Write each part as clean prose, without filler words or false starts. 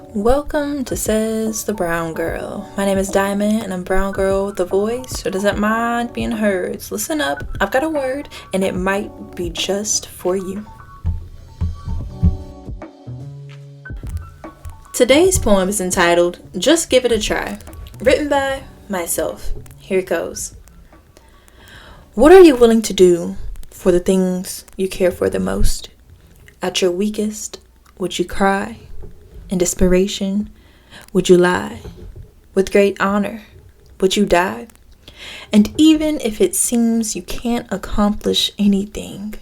Welcome to Says the Brown Girl. My name is Diamond and I'm Brown Girl with a voice who doesn't mind being heard. So listen up, I've got a word and it might be just for you. Today's poem is entitled Just Give It a Try, written by myself. Here it goes. What are you willing to do for the things you care for the most? At your weakest, would you cry? In desperation, would you lie? With great honor, would you die? And even if it seems you can't accomplish anything,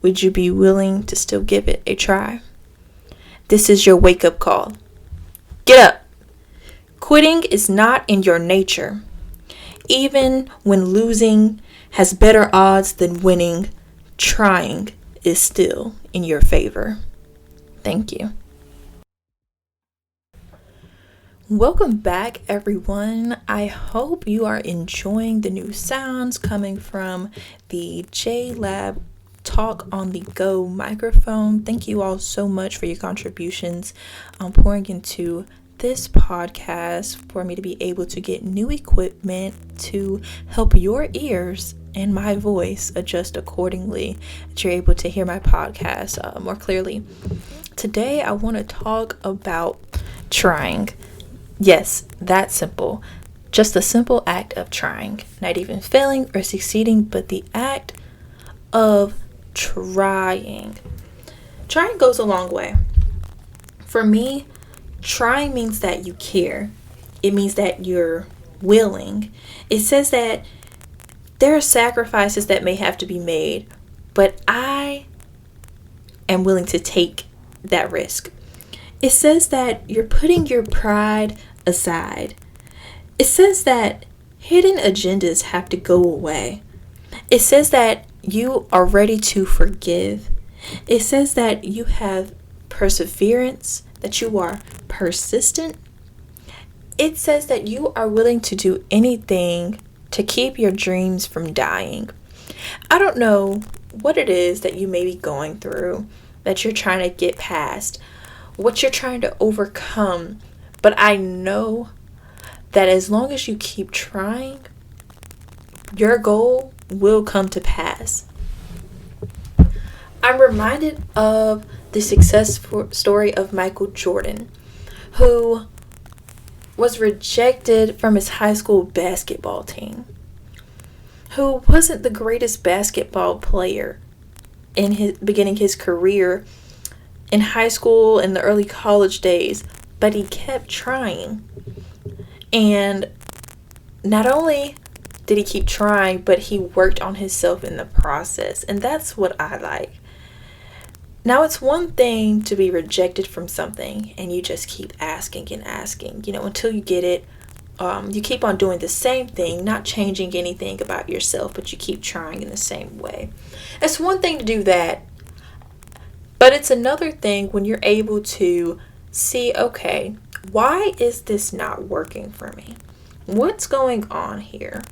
would you be willing to still give it a try? This is your wake-up call. Get up! Quitting is not in your nature. Even when losing has better odds than winning, trying is still in your favor. Thank you. Welcome back, everyone. I hope you are enjoying the new sounds coming from the JLab Talk on the Go microphone. Thank you all so much for your contributions on pouring into this podcast for me to be able to get new equipment to help your ears and my voice adjust accordingly, that you're able to hear my podcast more clearly. Today, I want to talk about trying. Yes, that's simple. Just the simple act of trying. Not even failing or succeeding, but the act of trying. Trying goes a long way. For me, trying means that you care. It means that you're willing. It says that there are sacrifices that may have to be made, but I am willing to take that risk. It says that you're putting your pride aside. It says that hidden agendas have to go away. It says that you are ready to forgive. It says that you have perseverance, that you are persistent. It says that you are willing to do anything to keep your dreams from dying. I don't know what it is that you may be going through, that you're trying to get past, what you're trying to overcome, but I know that as long as you keep trying, your goal will come to pass. I'm reminded of the success story of Michael Jordan, who was rejected from his high school basketball team, who wasn't the greatest basketball player in his beginning his career in high school and the early college days, but he kept trying. And not only did he keep trying, but he worked on himself in the process. And that's what I like. Now, it's one thing to be rejected from something and you just keep asking and asking, until you get it. You keep on doing the same thing, not changing anything about yourself, but you keep trying in the same way. It's one thing to do that. But it's another thing when you're able to see, okay, why is this not working for me? What's going on here?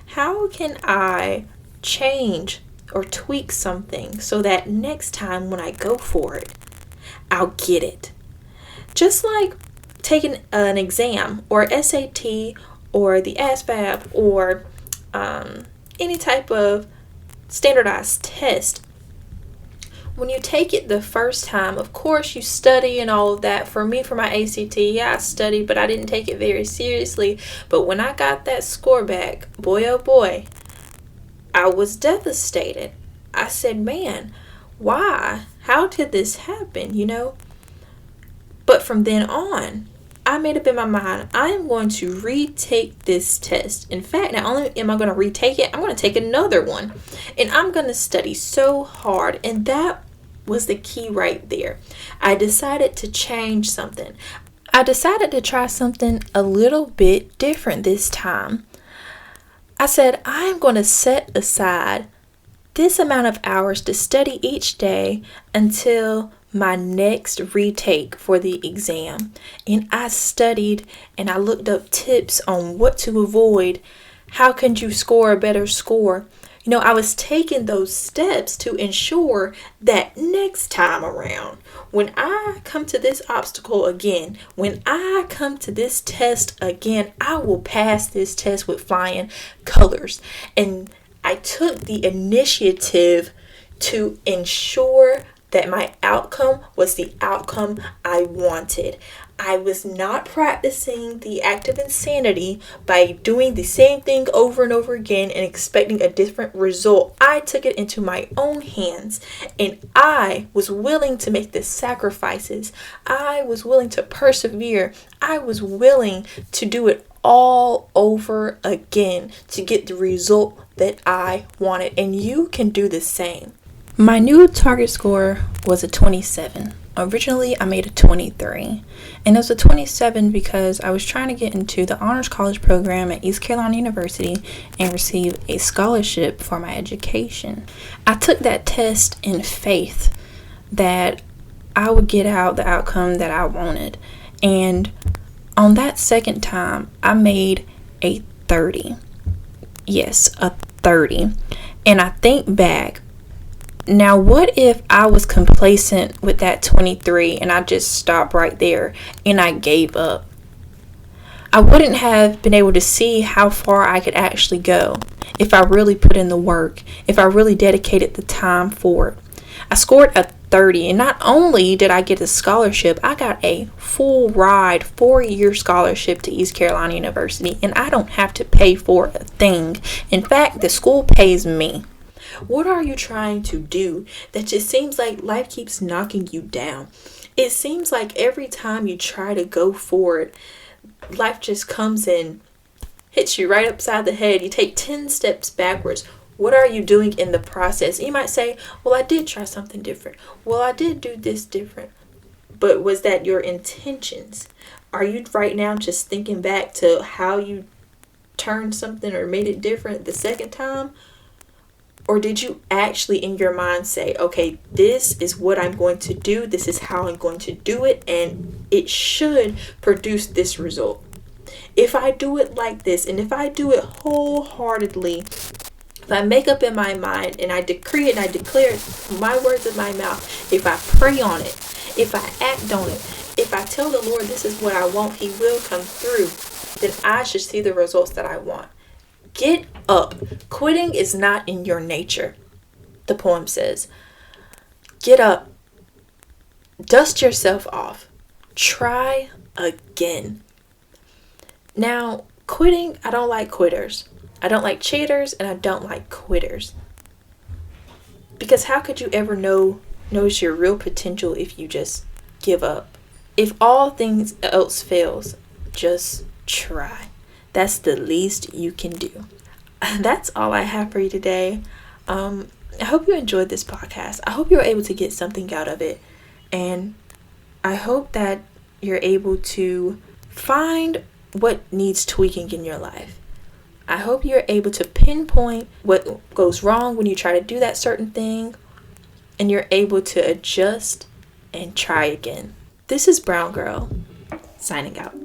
How can I change or tweak something so that next time when I go for it, I'll get it? Just like taking an exam or SAT or the ASVAB or any type of standardized test. When you take it the first time, of course you study and all of that. For me, for my ACT, I studied, but I didn't take it very seriously. But when I got that score back, boy oh boy, I was devastated. I said, man, why? How did this happen, But from then on, I made up in my mind, I am going to retake this test. In fact, not only am I going to retake it, I'm going to take another one. And I'm going to study so hard. And that was the key right there. I decided to change something. I decided to try something a little bit different this time. I said, I'm going to set aside this amount of hours to study each day until my next retake for the exam. And I studied and I looked up tips on what to avoid. How can you score a better score? I was taking those steps to ensure that next time around, when I come to this obstacle again, when I come to this test again, I will pass this test with flying colors. And I took the initiative to ensure that my outcome was the outcome I wanted. I was not practicing the act of insanity by doing the same thing over and over again and expecting a different result. I took it into my own hands, and I was willing to make the sacrifices. I was willing to persevere. I was willing to do it all over again to get the result that I wanted, and you can do the same. My new target score was a 27. Originally, I made a 23, and it was a 27 because I was trying to get into the Honors College program at East Carolina University and receive a scholarship for my education. I took that test in faith that I would get out the outcome that I wanted, and on that second time, I made a 30. Yes, a 30. And I think back, now what if I was complacent with that 23 and I just stopped right there and I gave up? I wouldn't have been able to see how far I could actually go if I really put in the work, if I really dedicated the time for it. I scored a 30, and not only did I get a scholarship, I got a full ride 4-year scholarship to East Carolina University, and I don't have to pay for a thing. In fact, the school pays me. What are you trying to do that just seems like life keeps knocking you down? It seems like every time you try to go for it, life just comes in, hits you right upside the head. You take 10 steps backwards. What are you doing in the process? You might say, well, I did try something different. Well, I did do this different. But was that your intentions? Are you right now just thinking back to how you turned something or made it different the second time? Or did you actually in your mind say, okay, this is what I'm going to do. This is how I'm going to do it. And it should produce this result. If I do it like this, and if I do it wholeheartedly, if I make up in my mind and I decree it and I declare my words of my mouth, if I pray on it, if I act on it, if I tell the Lord this is what I want, He will come through, then I should see the results that I want. Get up. Quitting is not in your nature, the poem says. Get up. Dust yourself off. Try again. Now, quitting, I don't like quitters. I don't like cheaters, and I don't like quitters. Because how could you ever notice your real potential if you just give up? If all things else fails, just try. That's the least you can do. That's all I have for you today. I hope you enjoyed this podcast. I hope you were able to get something out of it. And I hope that you're able to find what needs tweaking in your life. I hope you're able to pinpoint what goes wrong when you try to do that certain thing, and you're able to adjust and try again. This is Brown Girl, signing out.